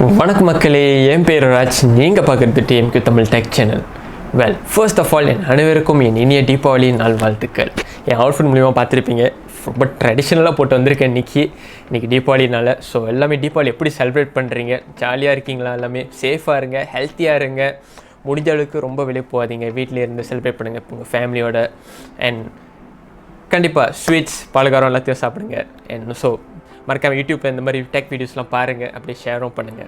வணக்கம் மக்களே, என் பேர் ராஜ். நீங்கள் பார்க்குறது DMK Tamil tech channel. First of all என் அனைவருக்கும் என் இனிய தீபாவளி நாள் வாழ்த்துக்கள். என் அவுட்ஃபிட் மூலிமா பார்த்துருப்பீங்க, ரொம்ப ட்ரெடிஷ்னலாக போட்டு வந்திருக்கேன் இன்றைக்கி தீபாவளினால். ஸோ எல்லாமே தீபாவளி எப்படி செலிப்ரேட் பண்ணுறீங்க, ஜாலியாக இருக்கீங்களா, எல்லாமே சேஃபாக இருங்க, ஹெல்த்தியாக இருங்க, முடிஞ்ச அளவுக்கு ரொம்ப வெளியே போகாதீங்க, வீட்டிலே இருந்து செலிப்ரேட் பண்ணுங்கள் உங்கள் ஃபேமிலியோட. அண்ட் கண்டிப்பாக ஸ்வீட்ஸ் பலகாரம் எல்லாத்தையும் சாப்பிடுங்க. அண்ட் ஸோ மறக்காமல் யூடியூப்பில் இந்த மாதிரி டெக் வீடியோஸ்லாம் பாருங்கள், அப்படியே ஷேரும் பண்ணுங்கள்.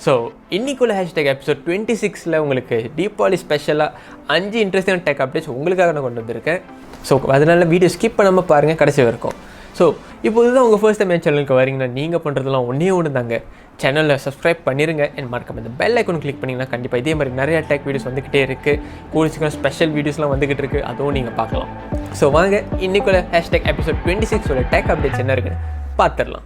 ஸோ இன்றைக்குள்ள ஹேஷ்டேக் எபிசோட் 26 உங்களுக்கு தீபாவளி ஸ்பெஷலாக 5 இன்ட்ரெஸ்டிங் டெக் அப்டேட்ஸ் உங்களுக்காக நான் கொண்டு வந்திருக்கேன். ஸோ அதனால் வீடியோ ஸ்கிப் பண்ணாமல் பாருங்கள், கடைசி வரைக்கும். ஸோ இப்போ இதுதான் உங்கள் ஃபர்ஸ்ட் டைம் என் சேனலுக்கு வரீங்கன்னா நீங்கள் பண்ணுறதுலாம் ஒன்று தாங்க, சேனலில் சப்ஸ்கிரைப் பண்ணிடுங்க. என் மறக்காம இந்த பெல் ஐக்கன் கிளிக் பண்ணிங்கன்னா கண்டிப்பாக இதே மாதிரி நிறையா டெக் வீடியோஸ் வந்துக்கிட்டே இருக்குது. கூடிய ஸ்பெஷல் வீடியோஸ்லாம் வந்துக்கிட்டு இருக்குது, அதுவும் நீங்கள் பார்க்கலாம். ஸோ வாங்க இன்றைக்குள்ள ஹேஷ்டேக் எபிசோட் 26 டெக் அப்டேட்ஸ் என்ன இருக்குன்னு பார்த்துடலாம்.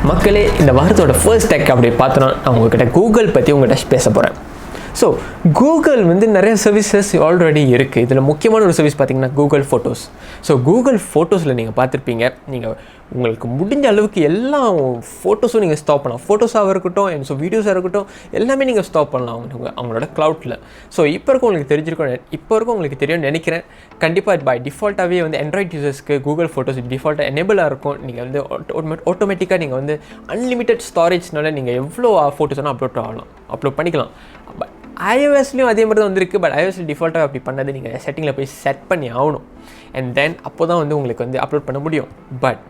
மக்களே, இந்த வாரத்தோட ஃபர்ஸ்ட் டெக் அப்படி பார்த்தோன்னா நான் உங்கள்கிட்ட கூகுள் பற்றி உங்கள்கிட்ட பேச போகிறேன். ஸோ கூகுள் நிறைய சர்வீசஸ் ஆல்ரெடி இருக்குது. இதில் முக்கியமான ஒரு சர்வீஸ் பார்த்திங்கன்னா கூகுள் ஃபோட்டோஸ். ஸோ கூகுள் ஃபோட்டோஸில் நீங்கள் பார்த்துருப்பீங்க, நீங்கள் உங்களுக்கு முடிஞ்ச அளவுக்கு எல்லா ஃபோட்டோஸும் நீங்கள் ஸ்டாப் பண்ணலாம். ஃபோட்டோஸாக இருக்கட்டும், ஸோ வீடியோஸாக இருக்கட்டும், எல்லாமே நீங்கள் ஸ்டாப் பண்ணலாம் அவங்களோட க்ளவுட்டில். ஸோ இப்போ உங்களுக்கு தெரியும்னு நினைக்கிறேன். கண்டிப்பாக பை டிஃபால்ட்டாகவே ஆண்ட்ராய்ட் யூசர்ஸ்க்கு கூகுள் ஃபோட்டோஸ் டிஃபால்ட்டாக எனேபிளாக இருக்கும். நீங்கள் ஆட்டோமேட்டிக்காக நீங்கள் அன்லிமிட்டட் ஸ்டோரேஜ்னால நீங்கள் எவ்வளோ ஃபோட்டோஸ் வேணால் அப்லோட் பண்ணிக்கலாம். பட் iOSலேயும் அதே மாதிரி தான் வந்திருக்கு. பட் iOS டிஃபால்ட்டாக அப்படி பண்ணது நீங்கள் செட்டிங்கில் போய் செட் பண்ணி ஆகணும். அண்ட் தென் அப்போ தான் உங்களுக்கு அப்லோட் பண்ண முடியும். பட்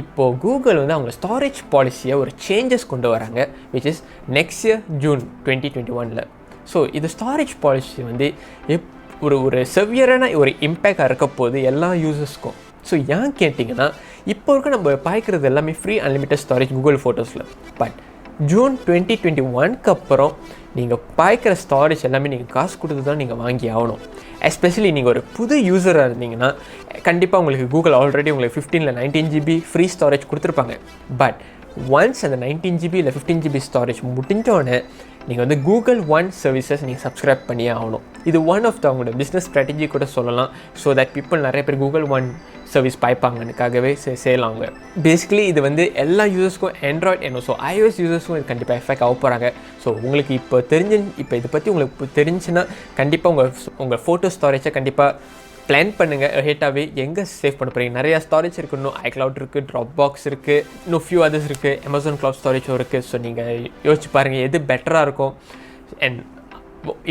இப்போது கூகுள் அவங்க ஸ்டோரேஜ் பாலிசியை ஒரு சேஞ்சஸ் கொண்டு வராங்க, which is next year June 2021. So இது ஸ்டோரேஜ் பாலிசி ஒரு செவியரான ஒரு இம்பேக்டாக இருக்க போகுது எல்லா யூசர்ஸ்க்கும். ஸோ ஏன் கேட்டிங்கன்னா, இப்போ இருக்க நம்ம பார்க்குறது எல்லாமே ஃப்ரீ அன்லிமிட்டட் ஸ்டோரேஜ் கூகுள் ஃபோட்டோஸில். பட் ஜூன் 2021க்கு அப்புறம் நீங்கள் பார்க்குற ஸ்டோரேஜ் எல்லாமே நீங்கள் காசு கொடுத்து தான் நீங்கள் வாங்கி ஆகணும். எஸ்பெஷலி நீங்கள் ஒரு புது யூஸராக இருந்தீங்கன்னா கண்டிப்பாக உங்களுக்கு கூகுள் ஆல்ரெடி உங்களுக்கு 15 இல்லை 19 GB ஃப்ரீ ஸ்டோரேஜ் கொடுத்துருப்பாங்க. பட் ஒன்ஸ் அந்த 19 GB இல்லை 15 GB ஸ்டோரேஜ் முடிஞ்சோடனே நீங்கள் கூகுள் ஒன் சர்வீசஸ் நீங்கள் சப்ஸ்கிரைப் பண்ணியே ஆகணும். இது ஒன் ஆஃப் அவங்களோட பிஸ்னஸ் ஸ்ட்ராட்டஜி கூட சொல்லலாம். ஸோ தட் பீப்புள் நிறைய பேர் கூகுள் ஒன் சர்வீஸ் பாய்ப்பாங்கனுக்காகவே செய்யலாங்க. பேசிக்கலி இது எல்லா யூசர்ஸ்க்கும் ஆண்ட்ராய்ட் ஸோ iOS யூசர்ஸ்க்கும் இது கண்டிப்பாக எஃபெக்ட் ஆக போகிறாங்க. ஸோ உங்களுக்கு இப்போ இதை பற்றி உங்களுக்கு தெரிஞ்சுன்னா கண்டிப்பாக உங்கள் ஃபோட்டோ ஸ்டோரேஜை கண்டிப்பாக பிளான் பண்ணுங்கள். ஹேட்டாகவே எங்கே சேவ் பண்ண போகிறீங்க. நிறையா ஸ்டோரேஜ் இருக்குது, இன்னும் iCloud இருக்குது, ட்ராப் பாக்ஸ் இருக்குது, இன்னும் ஃபியூ அதர்ஸ் இருக்குது, Amazon Cloud ஸ்டோரேஜும் இருக்குது. ஸோ நீங்கள் யோசிச்சு பாருங்கள் எது பெட்டராக இருக்கும். அண்ட்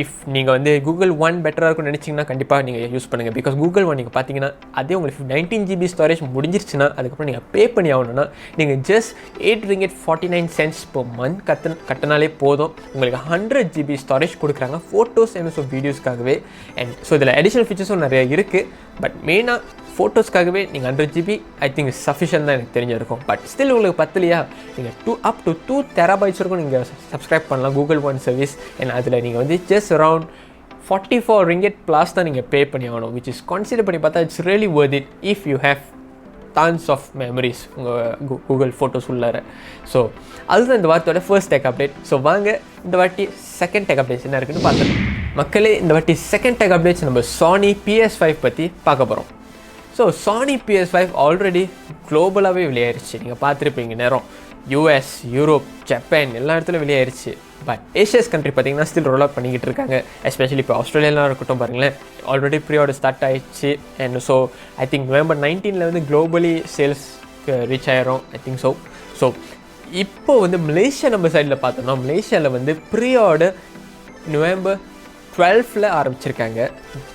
இஃப் நீங்கள் கூகுள் ஒன் பெட்டராக இருக்கும்னு நினச்சிங்கன்னா கண்டிப்பாக நீங்கள் யூஸ் பண்ணுங்கள். பிகாஸ் கூகுள் ஒன் நீங்கள் பார்த்தீங்கன்னா அதே உங்களுக்கு 19 GB ஸ்டோரேஜ் முடிஞ்சிருச்சுன்னா அதுக்கப்புறம் நீங்கள் பே பண்ணி ஆகணும்னா நீங்கள் ஜஸ்ட் $8.49 per month கட்டினாலே போதும். உங்களுக்கு 100 GB ஸ்டோரேஜ் கொடுக்குறாங்க ஃபோட்டோஸ் அண்ட் ஸோ வீடியோஸ்க்காகவே. அண்ட் ஸோ இதில் அடிஷ்னல் ஃபீச்சர்ஸும் நிறைய இருக்குது. பட் மெயினாக ஃபோட்டோஸ்க்காகவே நீங்கள் 100 GB ஐ திங்க் சஃபிஷியன்ட் தான் எனக்கு தெரிஞ்சிருக்கும். பட் ஸ்டில் உங்களுக்கு பத்தலையா, நீங்கள் அப் டு 2 TB வரைக்கும் நீங்கள் சப்ஸ்கிரைப் பண்ணலாம் கூகுள் ஒன் சர்வீஸ். அண்ட் அதில் நீங்கள் ஜஸ்ட் அரவுண்ட் $44 ப்ளஸ் தான் நீங்கள் பே பண்ணி ஆகணும். விச் இஸ் கன்சிடர் பண்ணி பார்த்தா it's really worth it if you have tons of memories உங்கள் கூகுள் ஃபோட்டோஸ் உள்ளார. ஸோ அதுதான் இந்த வாரத்தோட ஃபர்ஸ்ட் டெக் அப்டேட். ஸோ வாங்க இந்த வாட்டி செகண்ட் டெக் அப்டேட்ஸ் என்ன இருக்குன்னு பார்த்துக்கலாம். மக்களே, இந்த வாட்டி செகண்ட் டெக் அப்டேட்ஸ் நம்ம Sony PS5 பற்றி பார்க்க போகிறோம். ஸோ Sony PS5 ஆல்ரெடி குளோபலாகவே வெளியாயிருச்சு. நீங்கள் பார்த்துருப்பீங்க நேரம் US, யூரோப், ஜப்பான் எல்லா இடத்துலையும் வெளியாயிருச்சு. பட் ஏஷியஸ் கண்ட்ரி பார்த்திங்கன்னா ஸ்டில் ரோல் அவுட் பண்ணிக்கிட்டு இருக்காங்க. எஸ்பெஷலி இப்போ ஆஸ்திரேலியாலாம் இருக்கட்டும் பாருங்களேன், ஆல்ரெடி ப்ரீஆர்டர் ஸ்டார்ட் ஆகிடுச்சு. And so I think November 19 globally சேல்ஸ்க்கு ரீச் ஆயிரும் ஐ திங்க் ஸோ. ஸோ இப்போ மலேசியா நம்ம சைடில் பார்த்தோம்னா மலேசியாவில் ப்ரீஆர்டர் November 12 ஆரம்பிச்சிருக்காங்க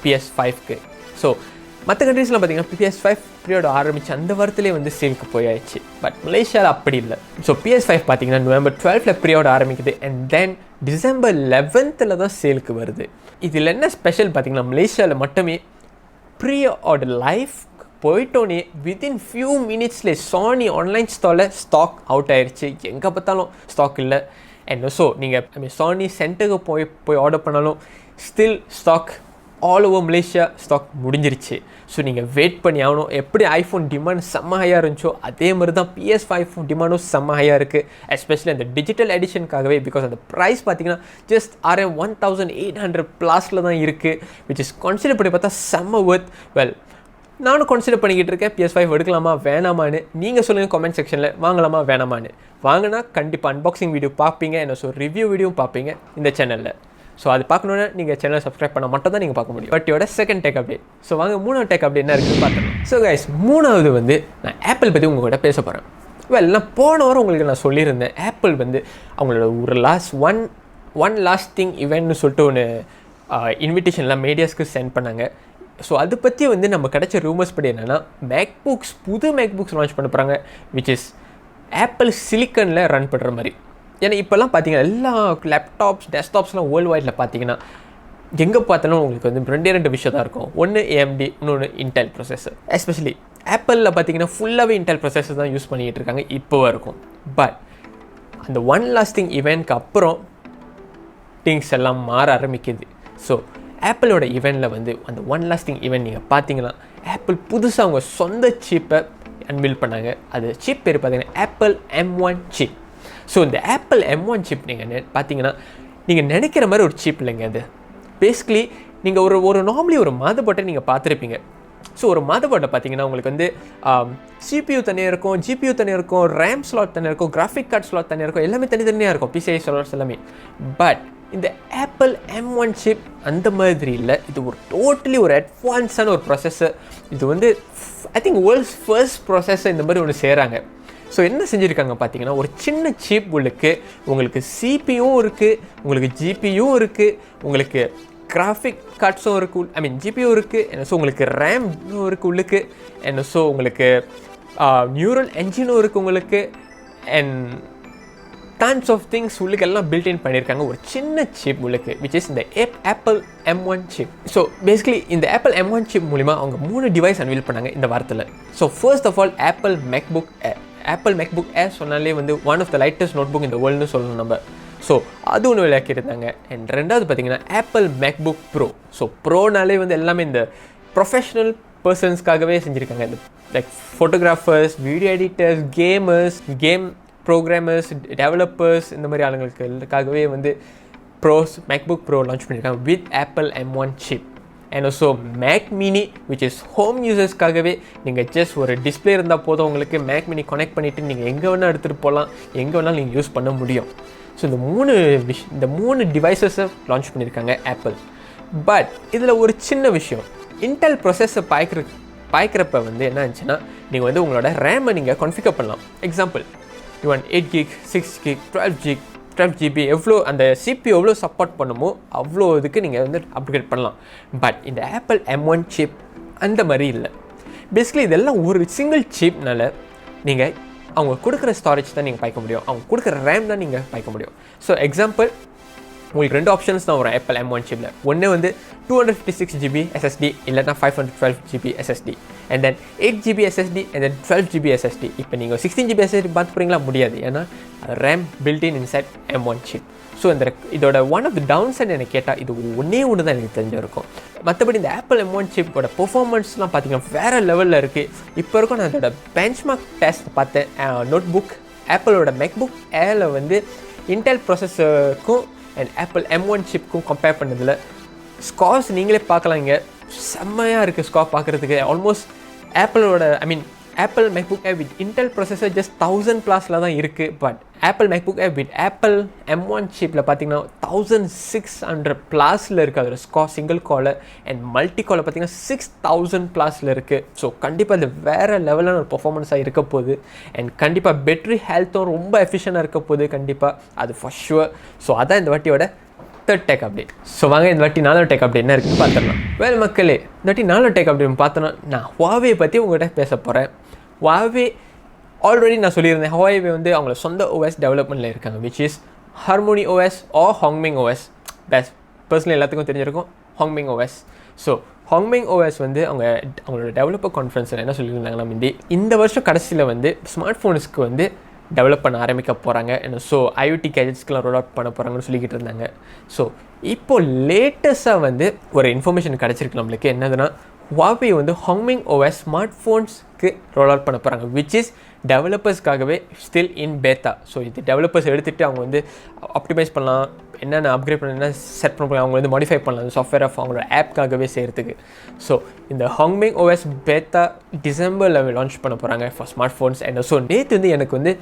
PS5க்கு. ஸோ மற்ற கண்ட்ரீஸ்லாம் பார்த்திங்கன்னா PS5 ப்ரீஆர்டர் ஆரம்பித்து அந்த வாரத்திலே சேலுக்கு போயாச்சு. பட் மலேசியாவில் அப்படி இல்லை. ஸோ PS5 பார்த்திங்கன்னா November 12 ப்ரீஆர்டர் ஆரம்பிக்குது. அண்ட் தென் December 11 தான் சேலுக்கு வருது. இதில் என்ன ஸ்பெஷல் பார்த்திங்கன்னா, மலேசியாவில் மட்டுமே ப்ரீஆர்டர் லைஃப் போயிட்டோன்னே வித்தின் ஃபியூ மினிட்ஸ்லேயே Sony ஆன்லைன் ஸ்டோரில் ஸ்டாக் அவுட் ஆயிடுச்சு. எங்கே பார்த்தாலும் ஸ்டாக் இல்லை. அண்ட் ஸோ நீங்கள் Sony சென்டருக்கு போய் ஆர்டர் பண்ணாலும் still stock all over Malaysia stock முடிஞ்சிருச்சு. ஸோ நீங்கள் வெயிட் பண்ணி ஆகணும். எப்படி ஐஃபோன் டிமாண்ட் செம்ம ஹையாக இருந்துச்சோ அதே மாதிரி தான் PS5 டிமாண்டும் செம்ம ஹையாக இருக்குது. எஸ்பெஷலி அந்த டிஜிட்டல் எடிஷனுக்காகவே. பிகாஸ் அந்த ப்ரைஸ் பார்த்தீங்கன்னா ஜஸ்ட் $1800 ப்ளஸில் தான் இருக்குது. விச் இஸ் கன்சிடர் பண்ணி பார்த்தா செம்ம ஒர்த். நானும் கன்சிடர் பண்ணிக்கிட்டு இருக்கேன் PS5 எடுக்கலாமா வேணாமான்னு. நீங்கள் சொல்லுங்கள் கமெண்ட் செக்ஷனில், வாங்கலாமா வேணாமான்னு. வாங்கினா கண்டிப்பாக அன்பாக்சிங் வீடியோ பார்ப்பீங்க, என்ன ரிவ்யூ வீடியோவும் பார்ப்பீங்க இந்த சேனலில். ஸோ அது பார்க்கணுன்னா நீங்கள் சேனலை சப்ஸ்கிரைப் பண்ணால் மட்டும் தான் நீங்கள் பார்க்க முடியும். பட்டியோட செகண்ட் டேக் அப்டேட். ஸோ வாங்க மூணாவது டேக் அப்டேட் என்ன இருக்குன்னு பார்த்துருங்க. ஸோ கைஸ், மூணாவது வந்து நான் ஆப்பிள் பற்றி உங்கள்கிட்ட பேச போகிறேன். நான் போன வாரம் உங்களுக்கு நான் சொல்லியிருந்தேன், ஆப்பிள் வந்து அவங்களோட ஒரு லாஸ்ட் திங் இவெண்ட்னு சொல்லிட்டு ஒன்று இன்விடேஷன்லாம் மீடியாஸ்க்கு சென்ட் பண்ணாங்க. ஸோ அதை பற்றி வந்து நம்ம கிடைச்ச ரூமர்ஸ் படி என்னென்னா, புது மேக்புக்ஸ் லான்ச் பண்ண போகிறாங்க, விச் இஸ் ஆப்பிள் சிலிக்கனில் ரன் பண்ணுற மாதிரி. ஏன்னா இப்போல்லாம் பார்த்தீங்கன்னா எல்லா லேப்டாப்ஸ் டெஸ்க்டாப்ஸ்லாம் வேர்ல்டு வைடில் பார்த்தீங்கன்னா எங்கே பார்த்தாலும் உங்களுக்கு வந்து ரெண்டு விஷயம் தான் இருக்கும். ஒன்று AMD, இன்னொன்று இன்டெல் ப்ரொசஸர். எஸ்பெஷலி ஆப்பிளில் பார்த்தீங்கன்னா ஃபுல்லாகவே இன்டெல் ப்ரொசஸர் தான் யூஸ் பண்ணிகிட்டு இருக்காங்க இப்போவும் இருக்கும். பட் அந்த ஒன் லாஸ்டிங் இவெண்ட்க்கு அப்புறம் திங்ஸ் எல்லாம் மாற ஆரம்பிக்குது. ஸோ ஆப்பிளோட ஈவெண்ட்டில் வந்து அந்த ஒன் லாஸ்டிங் ஈவெண்ட் நீங்கள் பார்த்தீங்கன்னா, ஆப்பிள் புதுசாக அவங்க சொந்த சீப்பை அன்வீல் பண்ணாங்க. அது சீப் பேர் பார்த்தீங்கன்னா ஆப்பிள் M1 சீப். ஸோ இந்த ஆப்பிள் M1 சீப் நீங்கள் பார்த்தீங்கன்னா, நீங்கள் நினைக்கிற மாதிரி ஒரு சீப் இல்லைங்க. அது பேசிக்கலி நீங்கள் ஒரு நார்மலி ஒரு மதர்போர்டை நீங்கள் பார்த்துருப்பீங்க. ஸோ ஒரு மதர்போர்டை பார்த்தீங்கன்னா உங்களுக்கு வந்து CPU தனியாக இருக்கும், GPU தனியாக இருக்கும், RAM ஸ்லாட் தனியாக இருக்கும், கிராஃபிக் கார்டு ஸ்லாட் தனியாக இருக்கும், எல்லாமே தனித்தனியாக இருக்கும், PCI ஸ்லாட்ஸ் எல்லாமே. பட் இந்த ஆப்பிள் M1 சிப் அந்த மாதிரி இல்லை. இது ஒரு டோட்டலி ஒரு அட்வான்ஸான ஒரு ப்ராசஸர். இது வந்து I think world's first processor இந்த மாதிரி ஒன்று செய்கிறாங்க. ஸோ என்ன செஞ்சுருக்காங்க பார்த்தீங்கன்னா, ஒரு சின்ன சிப் உங்களுக்கு CPU இருக்குது, உங்களுக்கு GPU இருக்குது, உங்களுக்கு கிராஃபிக் கார்ட்ஸும் இருக்குது, GPU இருக்குது, ஸோ உங்களுக்கு RAM இருக்குது உள்ளுக்கு, ஸோ உங்களுக்கு நியூரல் என்ஜினும் இருக்குது உங்களுக்கு, அண்ட் tons of things உள்ளுக்கு எல்லாம் பில்ட் இன் பண்ணியிருக்காங்க ஒரு சின்ன சிப் உள்ளுக்கு, விச் இஸ் இந்த Apple M1 chip. So basically இந்த ஆப்பிள் M1 சிப் மூலிமா அவங்க 3 டிவைஸ் அன்வீல் பண்ணாங்க இந்த வாரத்தில். So first of all Apple MacBook Air சொன்னாலே வந்து one of the lightest notebook இந்த வேர்ல்டுன்னு சொல்லணும் நம்ம. ஸோ அது ஒன்று விளையாக்கியிருந்தாங்க. அண்ட் ரெண்டாவது பார்த்தீங்கன்னா ஆப்பிள் மேக்புக் ப்ரோ. ஸோ ப்ரோனாலே வந்து எல்லாமே இந்த ப்ரொஃபஷ்னல் பர்சன்ஸ்க்காகவே செஞ்சுருக்காங்க. இந்த like photographers, video editors, game programmers, developers, இந்த மாதிரி ஆளுங்களுக்காகவே வந்து மேக்புக் ப்ரோ லான்ச் பண்ணியிருக்காங்க with Apple M1 chip. And also Mac mini, which is home யூசர்ஸ்க்காகவே. நீங்கள் ஜஸ்ட் ஒரு டிஸ்பிளே இருந்தால் போதும், உங்களுக்கு மேக் மினி கனெக்ட் பண்ணிவிட்டு நீங்கள் எங்கே வேணால் எடுத்துகிட்டு போகலாம், எங்கே வேணாலும் நீங்கள் யூஸ் பண்ண முடியும். ஸோ இந்த மூணு டிவைசஸை லான்ச் பண்ணியிருக்காங்க ஆப்பிள். பட் இதில் ஒரு சின்ன விஷயம், இன்டெல் ப்ரொசஸர் பாய்க்கிறப்ப வந்து என்ன ஆச்சுன்னா, நீங்கள் வந்து உங்களோட ரேமை நீங்கள் கான்ஃபிகர் பண்ணலாம். Example, you want 8 GB, 6 GB, 12 GB, எவ்வளோ அந்த CPU எவ்வளோ சப்போர்ட் பண்ணுமோ அவ்வளோ இதுக்கு நீங்கள் வந்து அப்கிரேட் பண்ணலாம். பட் இந்த ஆப்பிள் M1 சிப் அந்த மாதிரி இல்லை. பேசிக்கலி இதெல்லாம் ஒரு சிங்கிள் சிப்னால நீங்கள் அவங்க கொடுக்குற ஸ்டோரேஜ் தான் நீங்கள் பாய்க்க முடியும், அவங்க கொடுக்குற ரேம் தான் நீங்கள் பாய்க்க முடியும். ஸோ எக்ஸாம்பிள், உங்களுக்கு 2 ஆப்ஷன்ஸ் தான் வரும் ஆப்பிள் M1 சிப்பில். ஒன்று வந்து 256 GB SSD, இல்லைனா 512 GB SSD, and then 8 GB SSD, and then 12 GB SSD. இப்போ நீங்கள் 16 GB SSD பார்த்து போகிறீங்களா? முடியாது, ஏன்னா RAM built inside M1 chip. So இதோட one of the downside எனக்கு கேட்டால் இது ஒன்று தான் எனக்கு தெரிஞ்சிருக்கும். மற்றபடி இந்த ஆப்பிள் M1 சிப்போட பெர்ஃபார்மன்ஸ்லாம் பார்த்தீங்கன்னா வேறு லெவலில் இருக்குது. இப்போ இருக்கும் நான் அதோட பெஞ்ச்மார்க் டெஸ்ட் பார்த்தேன். நோட் புக் ஆப்பிளோட மேக்புக் ஏரில் வந்து இன்டெல் ப்ராசஸருக்கும் அண்ட் ஆப்பிள் M1 சிப்க்கும் கம்பேர் பண்ணதில் ஸ்கார்ஸ் நீங்களே பார்க்கலாம். இங்கே செம்மையாக இருக்குது ஸ்கார் பார்க்குறதுக்கு. Almost Apple MacBook Air with Intel processor just 1000+ தான் இருக்குது. But Apple MacBook Air with Apple M1 சிப்பில் பார்த்தீங்கன்னா 1600+ இருக்குது அதோட score single core, and multi core பார்த்தீங்கன்னா 6000+ இருக்குது. ஸோ கண்டிப்பாக இது வேறு லெவலான ஒரு பர்ஃபார்மன்ஸாக இருக்க போகுது. அண்ட் கண்டிப்பாக பேட்டரி ஹெல்த்தும் ரொம்ப எஃபிஷியண்டாக இருக்க போகுது கண்டிப்பாக, அது ஃபார் ஷுவர். ஸோ அதான் இந்த வாட்டியோட தேர்ட் டேக் அப்டேட். ஸோ வாங்க இந்த வாட்டி 4வது டேக் அப்டேட் என்ன இருக்குன்னு பார்த்துடலாம். மக்களே, இந்த வாட்டி 4வது டேக் அப்டேட் பார்த்தோன்னா நான் Huawei பற்றி உங்கள்கிட்ட பேச போகிறேன். Huawei ஆல்ரெடி நான் சொல்லியிருந்தேன், Huawei வந்து அவங்கள சொந்த OS டெவலப்மெண்ட்டில் இருக்காங்க, which is Harmony OS or HongMeng OS. Personally எல்லாத்துக்கும் தெரிஞ்சிருக்கும் HongMeng OS. So HongMeng OS வந்து அவங்களோட டெவலப்பர் கான்ஃபரன்ஸில் என்ன சொல்லியிருந்தாங்கன்னா, இந்த வருஷம் கடைசியில் வந்து ஸ்மார்ட் ஃபோன்ஸ்க்கு வந்து டெவலப் பண்ண ஆரம்பிக்க போகிறாங்க. ஸோ IoT கேஜெட்ஸ்க்கெலாம் ரோல் அவுட் பண்ண போகிறாங்கன்னு சொல்லிக்கிட்டு இருந்தாங்க. ஸோ இப்போது லேட்டஸ்ட்டாக வந்து ஒரு இன்ஃபர்மேஷன் கிடச்சிருக்கு நம்மளுக்கு. என்னதுன்னா, Huawei வந்து HongMeng OS ஸ்மார்ட் ஃபோன்ஸ்க்கு ரோல் அவுட் பண்ண போகிறாங்க, விச் இஸ் டெவலப்பர்ஸ்க்காகவே ஸ்டில் இன் பேட்டா. ஸோ இது டெவலப்பர்ஸ் எடுத்துகிட்டு அவங்க வந்து ஆப்டிமைஸ் பண்ணலாம், என்னென்ன அப்கிரேட் பண்ண செட் பண்ண அவங்க வந்து மாடிஃபை பண்ணலாம் சாஃப்ட்வேர் ஆஃப் அவங்களோட ஆப்காகவே செய்கிறதுக்கு. ஸோ இந்த HongMeng OS பேட்டா டிசம்பரில் லான்ச் பண்ண போகிறாங்க for smart phones. And so நேற்று வந்து எனக்கு வந்து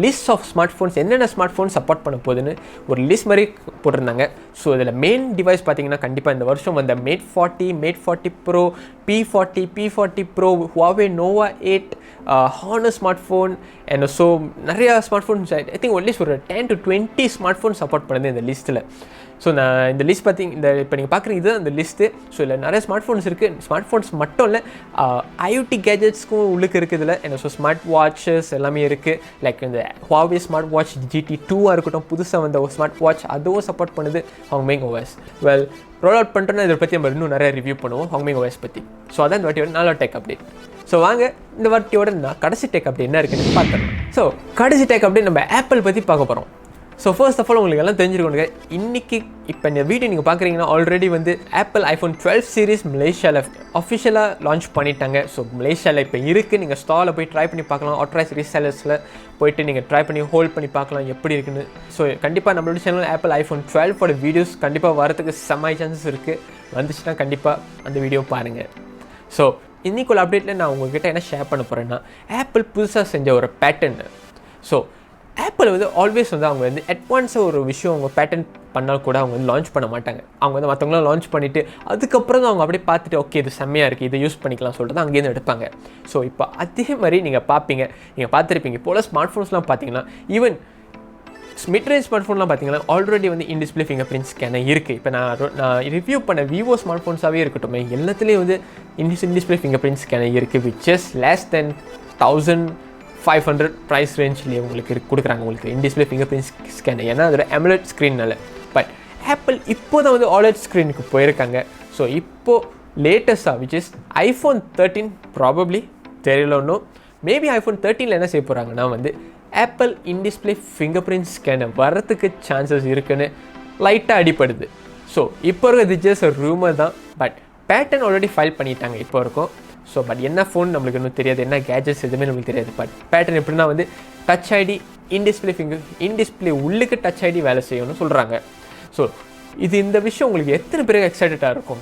லிஸ்ட் ஆஃப் ஸ்மார்ட் ஃபோன்ஸ் என்னென்ன ஸ்மார்ட் ஃபோன் சப்போர்ட் பண்ண போகுதுன்னு ஒரு லிஸ்ட் மாதிரி போட்டிருந்தாங்க. ஸோ இதில் மெயின் டிவைஸ் பார்த்தீங்கன்னா கண்டிப்பாக இந்த வருஷம் வந்த Mate 40, Mate 40 Pro, P40, P40 Pro, Huawei Nova 8, Honor smart phone and so நிறையா smart phones I think at least ஒரு 10 to 20 ஸ்மார்ட் ஃபோன் சப்போர்ட் பண்ணுது இந்த லிஸ்ட்டில். ஸோ நான் இந்த லிஸ்ட் இப்போ நீங்கள் பார்க்குறீங்க இது அந்த லிஸ்ட்டு. ஸோ இதில் நிறைய ஸ்மார்ட் ஃபோன்ஸ் இருக்குது. ஸ்மார்ட் ஃபோன்ஸ் மட்டும் இல்லை, IoT கேஜெட்ஸ்க்கும் உள்ளுக்கு இருக்குது இதில். என்ன ஸோ ஸ்மார்ட் வாட்சஸ் எல்லாமே இருக்குது. லைக் இந்த Huawei ஸ்மார்ட் வாட்ச் GT2 இருக்கட்டும், புதுசாக வந்த ஒரு ஸ்மார்ட் வாட்ச் அதுவும் சப்போர்ட் பண்ணுது HongMeng OS. Well roll out பண்ணிட்டோன்னா இதை பற்றி நம்ம இன்னும் நிறைய ரிவ்யூ பண்ணுவோம் HongMeng OS பற்றி. ஸோ அதான் இந்த வாட்டியோட 4 டெக் அப்டேட். ஸோ வாங்க இந்த வாட்டியோட கடைசி டெக் அப்டேட் என்ன இருக்குன்னு பார்க்கலாம். ஸோ கடைசி டெக் அப்டேட் நம்ம ஆப்பிள் பற்றி பார்க்க போகிறோம். ஸோ ஃபர்ஸ்ட் ஆஃப் ஆல் உங்களுக்கு எல்லாம் தெரிஞ்சுக்கோங்க, இன்றைக்கி இப்போ இந்த வீடியோ நீங்கள் பார்க்குறீங்கன்னா ஆல்ரெடி வந்து ஆப்பிள் iPhone 12 சீரிஸ் மலேசியாவில் அஃபிஷியலாக லான்ச் பண்ணிட்டாங்க. ஸோ மலேசியாவில் இப்போ இருக்குது, நீங்கள் ஸ்டாலில் போய் ட்ரை பண்ணி பார்க்கலாம். ஆத்தரைஸ் ரீசேலர்ஸில் போய்ட்டு நீங்கள் ட்ரை பண்ணி ஹோல்ட் பண்ணி பார்க்கலாம் எப்படி இருக்குன்னு. ஸோ கண்டிப்பாக நம்மளோட சேனல் ஆப்பிள் iPhone 12 வீடியோஸ் கண்டிப்பாக வரதுக்கு செம்ம சான்சஸ் இருக்குது. வந்துச்சுன்னா கண்டிப்பாக அந்த வீடியோ பாருங்கள். ஸோ இன்றைக்குள்ள அப்டேட்டில் நான் உங்கள்கிட்ட என்ன ஷேர் பண்ண போகிறேன்னா, ஆப்பிள் புதுசாக செஞ்ச ஒரு பேட்டர்ன். ஸோ ஆப்பிள் வந்து ஆல்வேஸ் வந்து அவங்க வந்து அட்வான்ஸாக ஒரு விஷயம் அவங்க பேட்டர்ன் பண்ணால் கூட அவங்க வந்து லான்ச் பண்ண மாட்டாங்க. அவங்க வந்து மற்றவங்களாம் லான்ச் பண்ணிவிட்டு அதுக்கப்புறம் தான் அவங்க அப்படியே பார்த்துட்டு ஓகே இது செம்மையாக இருக்குது, இதை யூஸ் பண்ணிக்கலாம் சொல்லிட்டு அங்கேருந்து எடுப்பாங்க. ஸோ இப்போ அதே மாதிரி நீங்கள் பார்த்துருப்பீங்க இப்போல ஸ்மார்ட் ஃபோன்ஸ்லாம் பார்த்தீங்கன்னா, ஈவன் மிட் ரேஞ்ச் ஸ்மார்ட் ஃபோன்லாம் பார்த்தீங்கன்னா ஆல்ரெடி வந்து இன்டிஸ்பிளே ஃபிங்கர் பிரிண்ட் ஸ்கேனர் இருக்குது. இப்போ நான் ரிவ்யூ பண்ண விவோ ஸ்மார்ட் ஃபோன்ஸாகவே இருக்கட்டும், எல்லாத்துலேயும் வந்து இன்டிஸ்பிளே ஃபிங்கர் பிரிண்ட் ஸ்கேனர் இருக்குது. Which is less than 1500 price ரேஞ்ச்லேயே உங்களுக்கு கொடுக்குறாங்க உங்களுக்கு இன்டிஸ்பிளே ஃபிங்கர் பிரிண்ட் ஸ்கேனர். ஏன்னா அதோட AMOLED ஸ்க்ரீன்னால. பட் ஆப்பிள் இப்போ தான் வந்து OLED ஸ்க்ரீனுக்கு போயிருக்காங்க. ஸோ இப்போது லேட்டஸ்ட்டாக விச் இஸ் iPhone 13 ப்ராபப்ளி தெரியல ஒன்றும், மேபி iPhone 13 என்ன செய்ய போகிறாங்கன்னா வந்து apple in-display fingerprint scanner வரத்துக்கு சான்சஸ் இருக்குன்னு லைட்டாக அடிப்படுது. ஸோ இப்போ இருக்கிறது ஜஸ்ட் ஒரு ரூமர் தான். பட் பேட்டர்ன் ஆல்ரெடி ஃபைல் பண்ணிட்டாங்க இப்போ இருக்கும். ஸோ பட் என்ன ஃபோன் நம்மளுக்கு இன்னும் தெரியாது, என்ன கேஜெட்ஸ் எதுவுமே நம்மளுக்கு தெரியாது. பட் பேட்டர்ன் எப்படின்னா வந்து டச் ஐடி இன்டிஸ்பிளே உள்ளுக்கு டச் ஐடி வேலை செய்யணும்னு சொல்கிறாங்க. ஸோ இந்த விஷயம் உங்களுக்கு எத்தனை பேருக்கு எக்ஸைட்டடாக இருக்கும்?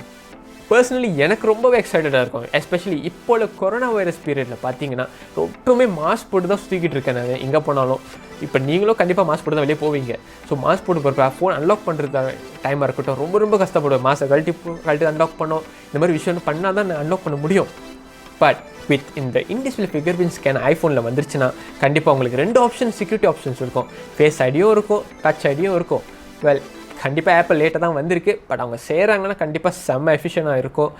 பர்சனலி எனக்கு ரொம்பவே எக்ஸைட்டடாக இருக்கும். எஸ்பெஷலி இப்போ கொரோனா வைரஸ் பீரியடில் பார்த்தீங்கன்னா ரொம்பவுமே மாஸ்க் போட்டு தான் சுற்றிக்கிட்டு இருக்கேன் நான் எங்கே போனாலும். இப்போ நீங்களும் கண்டிப்பாக மாஸ்க் போட்டு தான் வெளியே போவீங்க. ஸோ மாஸ்க் போட்டு போகிறப்ப ஃபோன் அன்லாக் பண்ணுறது டைமாக இருக்கட்டும் ரொம்ப கஷ்டப்படுவேன். மாஸ்க்கை கழட்டி அன்லாக் பண்ணோம், இந்த மாதிரி விஷயம் பண்ணால் தான் நான் அன்லாக் பண்ண முடியும். பட் வித் இந்த இன்டிஸ்பிளே ஃபிங்கர் பிரிண்ட் ஸ்கேன் ஐஃபோனில் வந்துருச்சுன்னா கண்டிப்பாக உங்களுக்கு 2 ஆப்ஷன் செக்யூரிட்டி ஆப்ஷன்ஸ் இருக்கும். ஃபேஸ் ஐடியும் இருக்கும், டச் ஐடியும் இருக்கும். வெல் கண்டிப்பாக ஆப்பிள் லேட்டாக தான் வந்திருக்கு. பட் அவங்க செய்கிறாங்கன்னா கண்டிப்பாக செம்ம எஃபிஷியனாக இருக்கும்,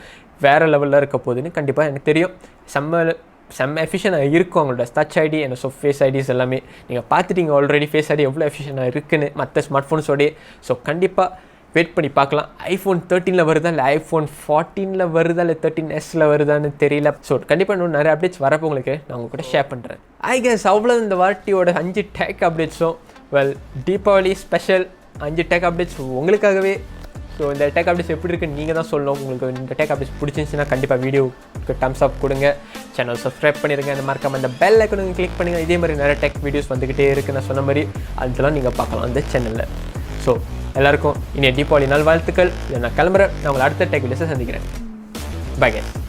வேறு லெவலில் இருக்க போகுதுன்னு கண்டிப்பாக எனக்கு தெரியும். செம்ம எஃபிஷியனாக இருக்கும் அவங்களோட டச் ஐடி என்ன ஸோ ஃபேஸ் ஐடிஸ் எல்லாமே. நீங்கள் பார்த்துட்டீங்க ஆல்ரெடி ஃபேஸ் ஐடி எவ்வளோ எஃபிஷியனாக இருக்குன்னு மற்ற ஸ்மார்ட் ஃபோன்ஸோடய. ஸோ கண்டிப்பாக வெயிட் பண்ணி பார்க்கலாம். iPhone 13 வருதா இல்லை iPhone 14 வருதா இல்லை 13s வருதான்னு தெரியல. ஸோ கண்டிப்பாக இன்னும் நிறைய அப்டேட்ஸ் வரப்போ உங்களுக்கு நான் உங்கள் கூட ஷேர் பண்ணுறேன். ஐ கெஸ் அவ்வளோ இந்த வாட்டியோட 5 டெக் அப்டேட்ஸும். Well Deepavali special 5 tech updates உங்களுக்காகவே. ஸோ இந்த டெக் அப்டேட்ஸ் எப்படி இருக்குன்னு நீங்கள் தான் சொல்லணும். உங்களுக்கு இந்த டெக் அப்டேட்ஸ் பிடிச்சிருந்துச்சுன்னா கண்டிப்பாக வீடியோக்கு தம்ஸ் அப் கொடுங்க, சேனல் சப்ஸ்கிரைப் பண்ணிடுங்க, அந்த மறக்காம அந்த பெல் ஐக்கனுக்கு கிளிக் பண்ணுங்கள். இதே மாதிரி நிறைய டெக் வீடியோஸ் வந்துக்கிட்டே இருக்குது. நான் சொன்ன மாதிரி அதெல்லாம் நீங்கள் பார்க்கலாம் அந்த சேனலில். ஸோ எல்லாருக்கும் இனிய தீபாவளி நல்வாழ்த்துக்கள். இதை நான் கிளம்புறேன். நான் உங்களை அடுத்த டெக் வீடியோஸை சந்திக்கிறேன். Bye guys.